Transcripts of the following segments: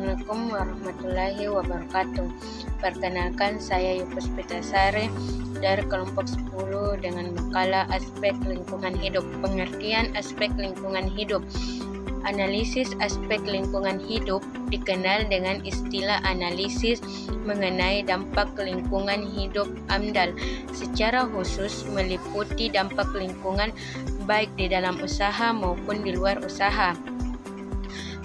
Assalamualaikum warahmatullahi wabarakatuh. Perkenalkan, saya Yupus Pitasari dari kelompok 10 dengan makalah aspek lingkungan hidup. Pengertian aspek lingkungan hidup. Analisis aspek lingkungan hidup dikenal dengan istilah analisis mengenai dampak lingkungan hidup AMDAL. Secara khusus meliputi dampak lingkungan baik di dalam usaha maupun di luar usaha.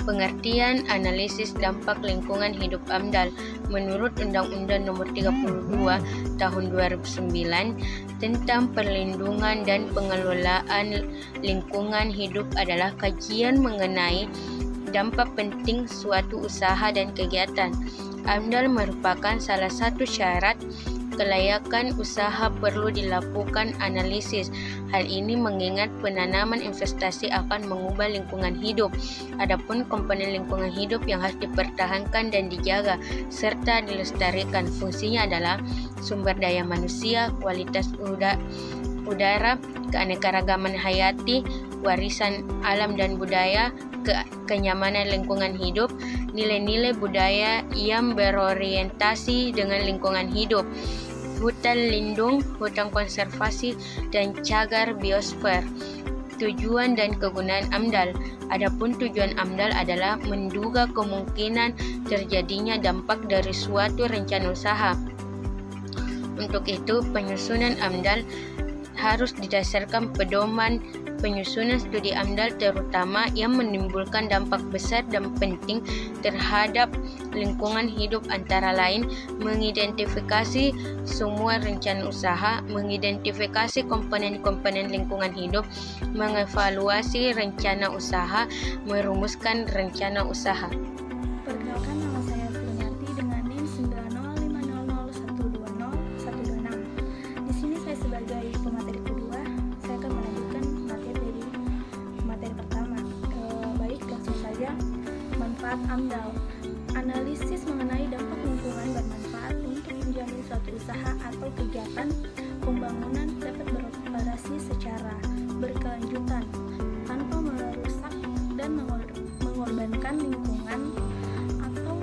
Pengertian analisis dampak lingkungan hidup AMDAL menurut Undang-Undang Nomor 32 Tahun 2009 tentang perlindungan dan pengelolaan lingkungan hidup adalah kajian mengenai dampak penting suatu usaha dan kegiatan. AMDAL merupakan salah satu syarat kelayakan usaha perlu dilakukan analisis. Hal ini mengingat penanaman investasi akan mengubah lingkungan hidup. Adapun komponen lingkungan hidup yang harus dipertahankan dan dijaga serta dilestarikan fungsinya adalah sumber daya manusia, kualitas udara, keanekaragaman hayati, warisan alam dan budaya, kenyamanan lingkungan hidup, nilai-nilai budaya yang berorientasi dengan lingkungan hidup, hutan lindung, hutan konservasi, dan cagar biosfer. Tujuan dan kegunaan AMDAL. Adapun tujuan AMDAL adalah menduga kemungkinan terjadinya dampak dari suatu rencana usaha. Untuk itu, penyusunan AMDAL harus didasarkan pedoman penyusunan studi AMDAL terutama yang menimbulkan dampak besar dan penting terhadap lingkungan hidup, antara lain mengidentifikasi semua rencana usaha, mengidentifikasi komponen-komponen lingkungan hidup, mengevaluasi rencana usaha, merumuskan rencana usaha. Perkenalkan, nama saya Filianti dengan NIM 90500120126. Di sini saya sebagai pemateri kedua, saya akan melanjutkan materi pertama. Baik, langsung saja. Manfaat AMDAL. Analisis mengenai dampak lingkungan bermanfaat untuk menjamin suatu usaha atau kegiatan pembangunan dapat beroperasi secara berkelanjutan tanpa merusak dan mengorbankan lingkungan, atau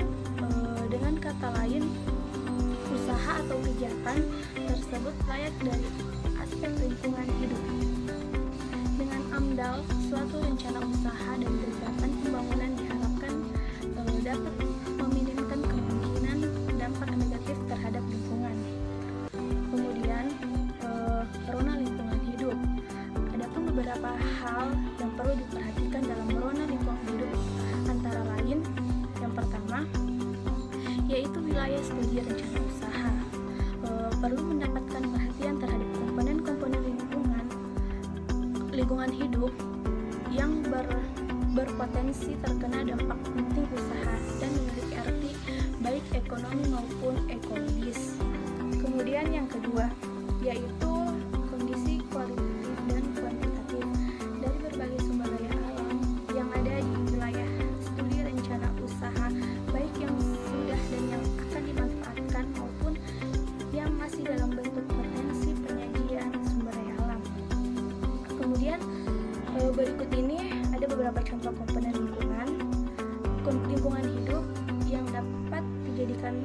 dengan kata lain, usaha atau kegiatan tersebut layak dari aspek lingkungan hidup. Dengan AMDAL, suatu rencana usaha dan kegiatan pembangunan diharapkan dapat meminimkan kemungkinan dampak negatif terhadap lingkungan. Kemudian, rona lingkungan hidup. Adapun beberapa hal yang perlu diperhatikan dalam rona lingkungan hidup, antara lain, yang pertama, yaitu wilayah studi rencana usaha. Perlu mendapatkan perhatian terhadap komponen-komponen lingkungan hidup yang berpotensi terkena dampak penting usaha dan memiliki arti baik ekonomi maupun ekologis. Kemudian yang kedua, yaitu kondisi kualitatif dan kuantitatif dari berbagai sumber daya alam yang ada di wilayah studi rencana usaha, baik yang sudah dan yang akan dimanfaatkan maupun yang masih dalam bentuk potensi penyajian sumber daya alam. Kemudian berikut ini ada beberapa contoh komponen lingkungan hidup yang dapat dijadikan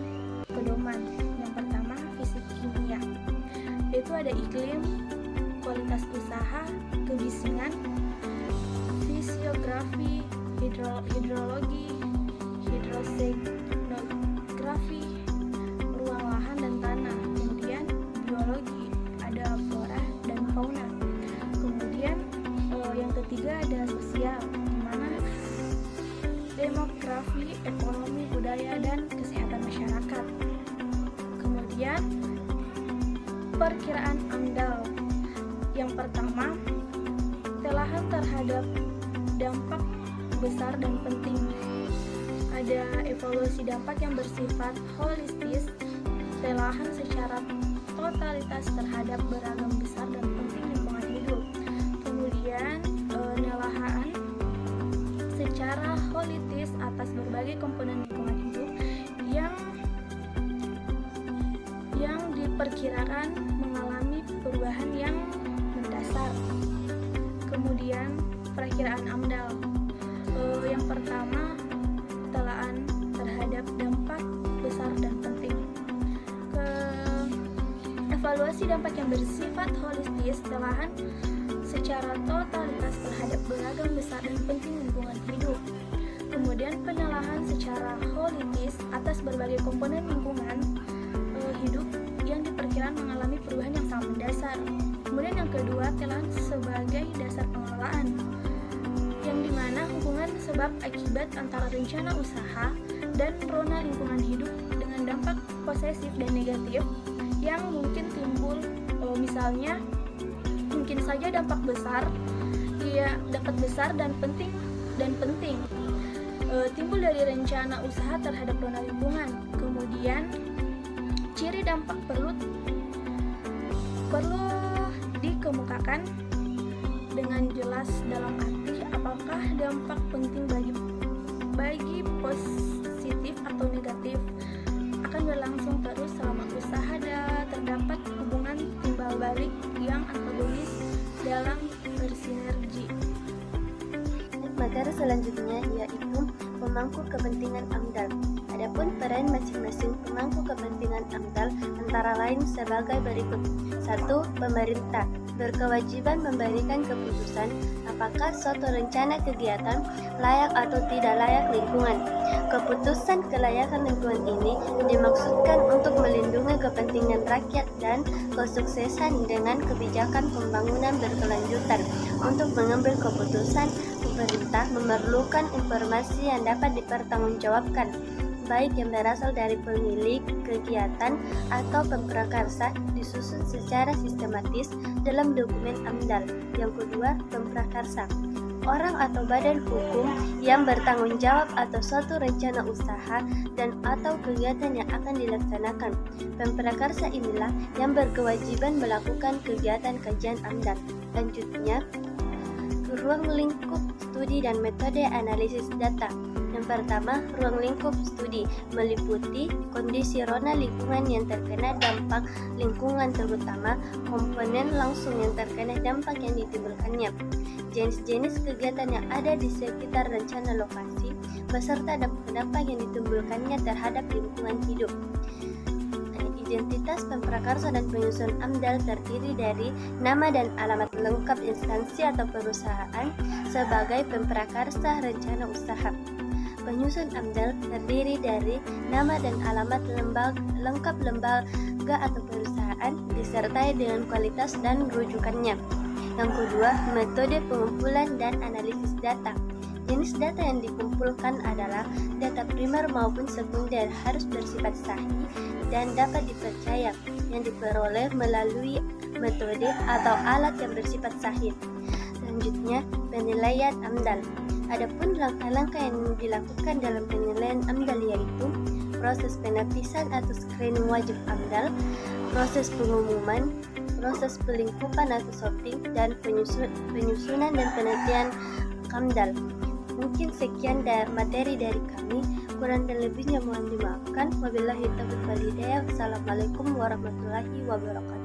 pedoman. Yang pertama, fisik kimia, yaitu ada iklim, kualitas usaha, kebisingan, fisiografi, hidrologi, hidrosegnografi, ruang lahan dan tanah. Kemudian biologi, ada flora dan fauna. Kemudian yang ketiga ada sosial, di mana demografi, ekonomi, budaya, dan kesehatan masyarakat. Kemudian perkiraan AMDAL. Yang pertama, telahan terhadap dampak besar dan penting. Ada evaluasi dampak yang bersifat holistis, telahan secara totalitas terhadap beragam besar dan penting lingkungan hidup. Kemudian penelahan secara holistis atas berbagai komponen lingkungan hidup yang diperkirakan mengalami perubahan yang mendasar. Kemudian perakiraan AMDAL. Yang pertama, telaan terhadap Evaluasi dampak yang bersifat holistis telah secara totalitas terhadap beragam besar dan penting lingkungan hidup. Kemudian penelaahan secara holitis atas berbagai komponen lingkungan hidup yang diperkirakan mengalami perubahan yang sangat mendasar. Kemudian yang kedua, telah sebagai dasar pengelolaan, yang dimana hubungan sebab akibat antara rencana usaha dan rona lingkungan hidup dengan dampak posesif dan negatif yang mungkin timbul, misalnya mungkin saja dampak besar dan penting timbul dari rencana usaha terhadap rona lingkungan. Kemudian ciri dampak perlu dikemukakan dengan jelas dalam arti apakah dampak penting bagi positif atau negatif akan berlangsung terus selama usaha terdapat hubungan timbal balik yang antagonis dalam bersinergi. Materi selanjutnya yaitu pemangku kepentingan AMDAL. Adapun peran masing-masing pemangku kepentingan AMDAL antara lain sebagai berikut. 1. Pemerintah berkewajiban memberikan keputusan apakah suatu rencana kegiatan layak atau tidak layak lingkungan. Keputusan kelayakan lingkungan ini dimaksudkan untuk melindungi kepentingan rakyat dan kesuksesan dengan kebijakan pembangunan berkelanjutan. Untuk mengambil keputusan, pemerintah memerlukan informasi yang dapat dipertanggungjawabkan, baik yang berasal dari pemilik kegiatan atau pemprakarsa, disusun secara sistematis dalam dokumen AMDAL. Yang kedua, pemprakarsa. Orang atau badan hukum yang bertanggung jawab atas suatu rencana usaha dan atau kegiatan yang akan dilaksanakan. Pemprakarsa inilah yang berkewajiban melakukan kegiatan kajian AMDAL. Lanjutnya, ruang lingkup studi dan metode analisis data. Yang pertama, ruang lingkup studi meliputi kondisi rona lingkungan yang terkena dampak lingkungan, terutama komponen langsung yang terkena dampak yang ditimbulkannya, jenis-jenis kegiatan yang ada di sekitar rencana lokasi, beserta dampak yang ditimbulkannya terhadap lingkungan hidup. Identitas pemprakarsa dan penyusun AMDAL terdiri dari nama dan alamat lengkap instansi atau perusahaan sebagai pemprakarsa rencana usaha. Penyusun AMDAL terdiri dari nama dan alamat lengkap lembaga atau perusahaan disertai dengan kualitas dan rujukannya. Yang kedua, metode pengumpulan dan analisis data. Jenis data yang dikumpulkan adalah data primer maupun sekunder, harus bersifat sahih dan dapat dipercaya, yang diperoleh melalui metode atau alat yang bersifat sahih. Selanjutnya, penilaian AMDAL. Adapun langkah-langkah yang dilakukan dalam penilaian AMDAL yaitu proses penapisan atau screening wajib AMDAL, proses pengumuman, proses pelingkupan atau sorting, dan penyusunan dan penelitian AMDAL. Mungkin sekian materi dari kami, kurang dan lebihnya mohon dimaafkan. Wabillahi taufiq wal hidayah. Wassalamualaikum warahmatullahi wabarakatuh.